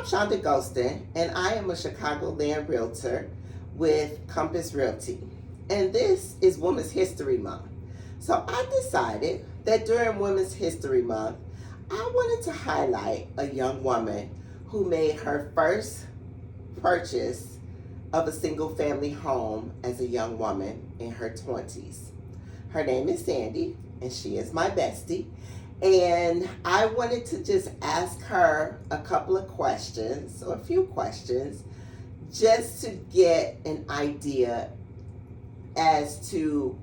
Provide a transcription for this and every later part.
I'm Shonda Golston, and I am a Chicagoland realtor with Compass Realty. And this is Women's History Month. So I decided that during Women's History Month, I wanted to highlight a young woman who made her first purchase of a single family home as a young woman in her 20s. Her name is Sandy, and she is my bestie. And I wanted to just ask her a couple of questions, or a few questions, just to get an idea as to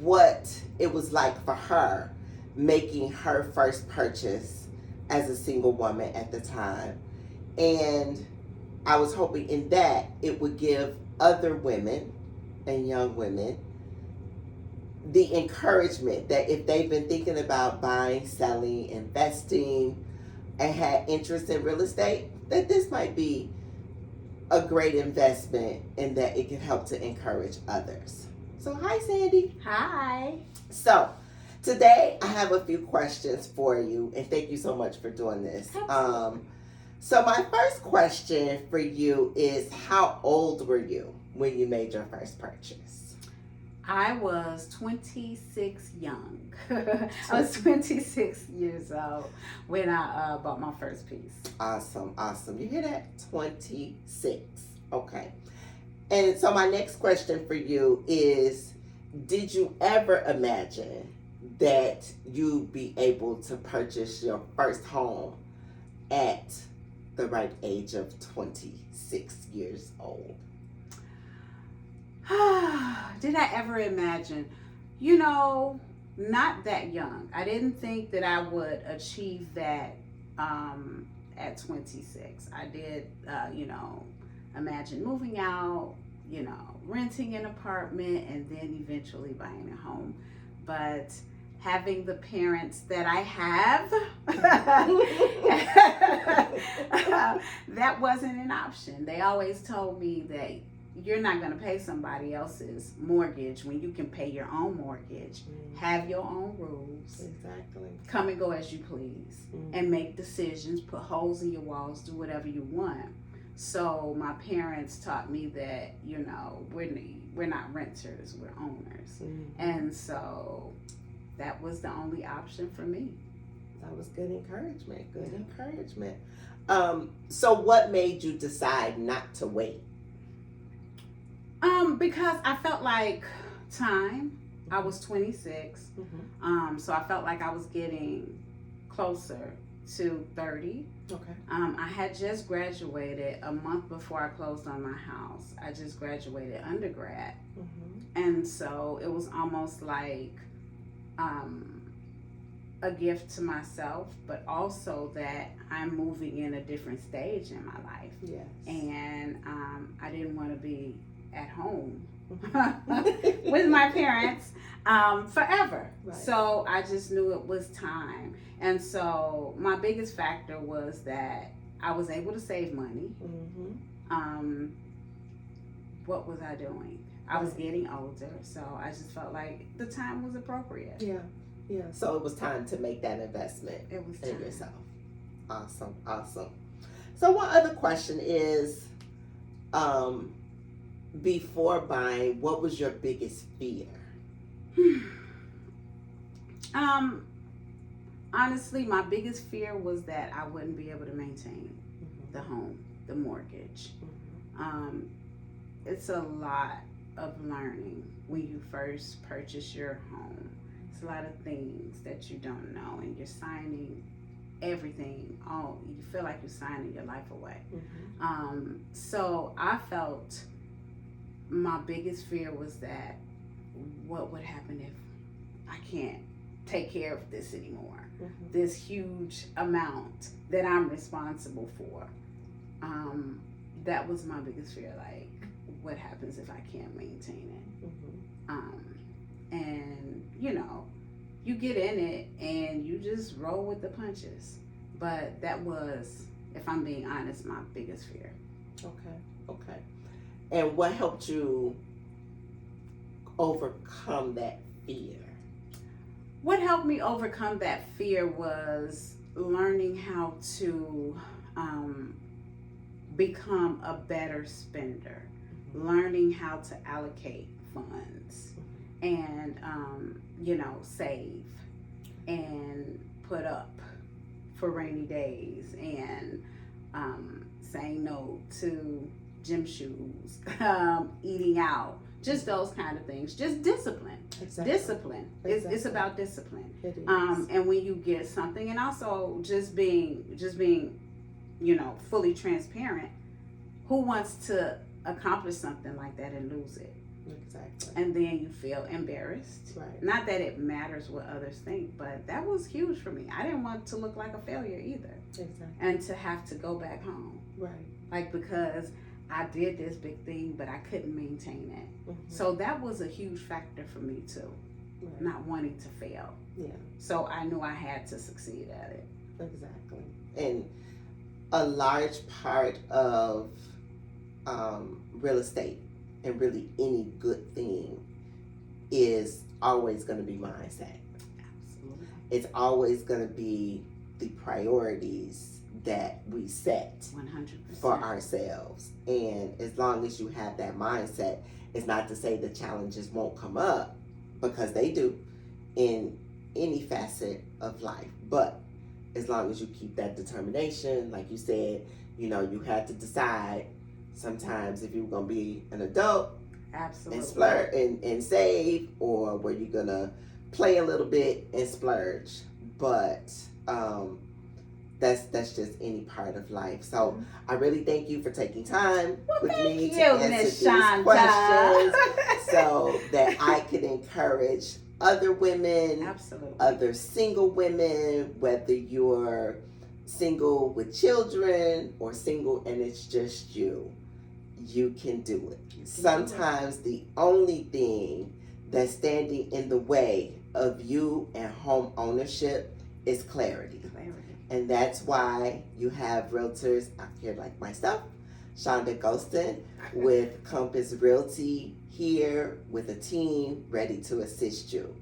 what it was like for her making her first purchase as a single woman at the time. And I was hoping in that it would give other women and young women the encouragement that if they've been thinking about buying, selling, investing, and had interest in real estate, that this might be a great investment and that it can help to encourage others. So, hi, Sandy. Hi. So, today I have a few questions for you, and thank you so much for doing this. So, my first question for you is, how old were you when you made your first purchase? I was 26 young. I was 26 years old when I bought my first piece. Awesome, awesome. You hear that? 26. Okay. And so my next question for you is, did you ever imagine that you'd be able to purchase your first home at the right age of 26 years old? Did I ever imagine? You know, not that young. I didn't think that I would achieve that at 26. I did, imagine moving out, renting an apartment, and then eventually buying a home. But having the parents that I have, that wasn't an option. They always told me that you're not going to pay somebody else's mortgage when you can pay your own mortgage. Have your own rules. Exactly. Come and go as you please. And make decisions, put holes in your walls, do whatever you want. So my parents taught me that, we're not renters, we're owners. And so that was the only option for me. That was good encouragement. Good encouragement. So what made you decide not to wait? Because I felt like time. I was 26. So I felt like I was getting closer to 30. Okay. I had just graduated a month before I closed on my house. I just graduated undergrad. And so it was almost like a gift to myself, but also that I'm moving in a different stage in my life. Yes. And I didn't want to be at home with my parents forever. Right. So I just knew it was time. And so my biggest factor was that I was able to save money. What was I doing? I was getting older, so I just felt like the time was appropriate. Yeah. So it was time to make that investment It was in time. yourself. Awesome. So one other question is, before buying, what was your biggest fear? Honestly, my biggest fear was that I wouldn't be able to maintain the home, the mortgage. It's a lot of learning when you first purchase your home. It's a lot of things that you don't know, and you're signing everything. You feel like you're signing your life away. So I felt my biggest fear was that what would happen if I can't take care of this anymore? This huge amount that I'm responsible for. That was my biggest fear. Like, what happens if I can't maintain it? And you get in it and you just roll with the punches. But that was, if I'm being honest, my biggest fear. Okay. And what helped you overcome that fear? What helped me overcome that fear was learning how to become a better spender, learning how to allocate funds and, save and put up for rainy days and saying no to gym shoes, eating out, just those kind of things. Just discipline. Exactly. Discipline. It's about discipline. It is. And when you get something, and also just being, fully transparent. Who wants to accomplish something like that and lose it? Exactly. And then you feel embarrassed. Right. Not that it matters what others think, but that was huge for me. I didn't want to look like a failure either. Exactly. And to have to go back home. Right. Like, because I did this big thing, but I couldn't maintain it. So that was a huge factor for me too. Right. Not wanting to fail. Yeah. So I knew I had to succeed at it. Exactly. And a large part of real estate and really any good thing is always going to be mindset. Absolutely. It's always going to be the priorities that we set 100%. for ourselves. And as long as you have that mindset, it's not to say the challenges won't come up, because they do in any facet of life. But as long as you keep that determination, like you said, you have to decide sometimes if you're going to be an adult Absolutely. and splurge and save, or were you going to play a little bit and splurge. But that's just any part of life. So I really thank you for taking time with me to answer these questions so that I can encourage other women, Absolutely. other single women, whether you're single with children or single and it's just you can do it. Sometimes the only thing that's standing in the way of you and home ownership is clarity. And that's why you have realtors out here like myself, Shonda Golston, with Compass Realty, here with a team ready to assist you.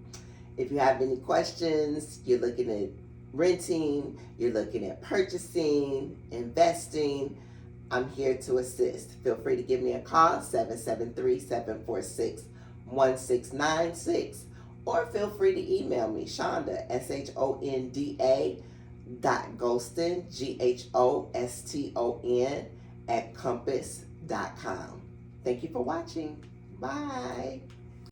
If you have any questions, you're looking at renting, you're looking at purchasing, investing, I'm here to assist. Feel free to give me a call, 773-746-1696, or feel free to email me, Shonda, SHONDA, .Golston, GHOSTON, @compass.com. Thank you for watching. Bye.